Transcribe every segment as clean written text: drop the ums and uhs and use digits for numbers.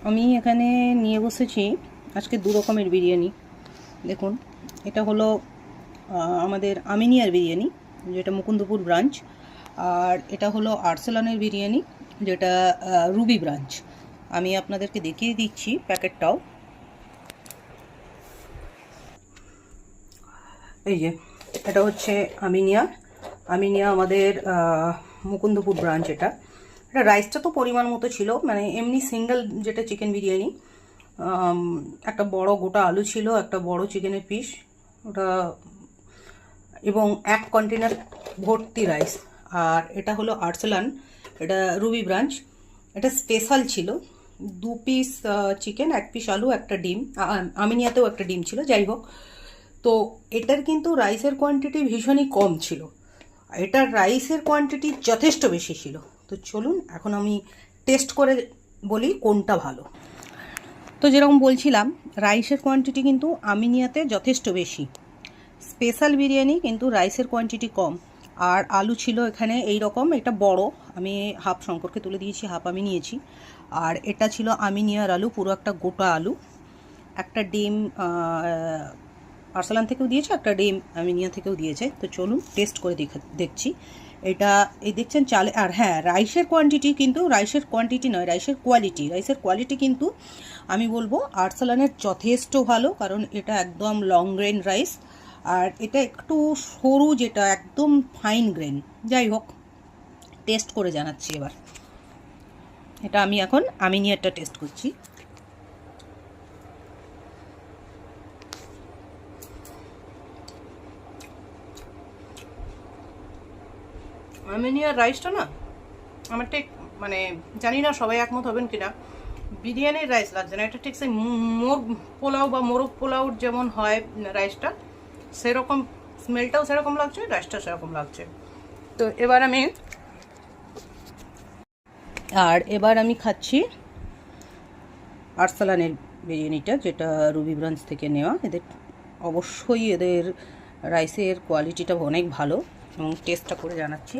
আমি এখানে নিয়ে বসেছি আজকে দু রকমের বিরিয়ানি। দেখুন, এটা হলো আমাদের আমিনিয়ার বিরিয়ানি, যেটা মুকুন্দপুর ব্রাঞ্চ, আর এটা হলো আরসালানের বিরিয়ানি, যেটা রুবি ব্রাঞ্চ। আমি আপনাদেরকে দেখিয়ে দিচ্ছি প্যাকেটটাও। এই যে, এটা হচ্ছে আমিনিয়া আমাদের মুকুন্দপুর ব্রাঞ্চ। এটা রাইসটা তো পরিমাণ মতো ছিল, মানে এমনি সিঙ্গেল যেটা চিকেন বিরিয়ানি, একটা বড় গোটা আলু ছিল, একটা বড় চিকেনের পিস ওটা, এবং এক কন্টেনার ভর্তি রাইস। আর এটা হলো আরসালান, এটা রুবি ব্রাঞ্চ। এটা স্পেশাল ছিল, 2 পিস চিকেন, 1 পিস আলু, একটা ডিম। আমিনিয়াতেও একটা ডিম ছিল, যাই হোক। তো এটার কিন্তু রাইসের কোয়ান্টিটি ভীষণই কম ছিল, এটার রাইসের কোয়ান্টিটি যথেষ্ট বেশি ছিল। তো চলুন এখন আমি টেস্ট করে বলি কোনটা ভালো। তো যেরকম বলছিলাম, রাইসের কোয়ান্টিটি কিন্তু আমিনিয়াতে যথেষ্ট বেশি, স্পেশাল বিরিয়ানি, কিন্তু রাইসের কোয়ান্টিটি কম। আর আলু ছিল এখানে এই রকম, এটা বড়, আমি হাফ শঙ্করকে তুলে দিয়েছি, হাফ আমি নিয়েছি। আর এটা ছিল আমিনিয়ার আলু, পুরো একটা গোটা আলু। একটা ডিম আরসালান থেকেও দিয়েছে, একটা ডিম আমিনিয়া থেকেও দিয়েছে। তো চলুন টেস্ট করে দেখছি। এটা এই দেখছেন চালে। আর হ্যাঁ, রাইসের কোয়ান্টিটি নয়, রাইসের কোয়ালিটি কিন্তু আমি বলবো আরসালানের যথেষ্ট ভালো, কারণ এটা একদম লং গ্রেন রাইস, আর এটা একটু সরু, যেটা একদম ফাইন গ্রেন। যাই হোক, টেস্ট করে জানাচ্ছি এবার। এটা আমি এখন আমিনিয়ারটা টেস্ট করছি। আমিনিয়ার রাইসটা না আমার ঠিক, মানে জানি না সবাই একমত হবেন কিনা, বিরিয়ানির রাইস লাগছে না। এটা ঠিক সেই মোর পোলাও বা মোরগ পোলাও যেমন হয় রাইসটা, সেরকম স্মেলটাও সেরকম লাগছে, রাইসটা সেরকম লাগছে। তো এবার আমি খাচ্ছি আরসালানের বিরিয়ানিটা, যেটা রুবি ব্রাঞ্চ থেকে নেওয়া। অবশ্যই এদের রাইসের কোয়ালিটিটা অনেক ভালো, এবং টেস্টটা করে জানাচ্ছি।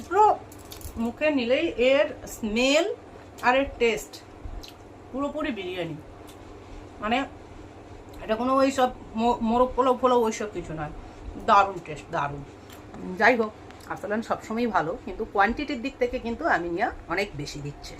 পুরো মুখে নিলেই এর স্মেল আর এর টেস্ট পুরোপুরি বিরিয়ানি, মানে এটা কোনো ওই সব মোরগ পোলাও ওইসব কিছু নয়। দারুণ টেস্ট, দারুণ। যাই হোক, আরসালান সবসময়ই ভালো, কিন্তু কোয়ান্টিটির দিক থেকে কিন্তু আমিনিয়া অনেক বেশি দিচ্ছে।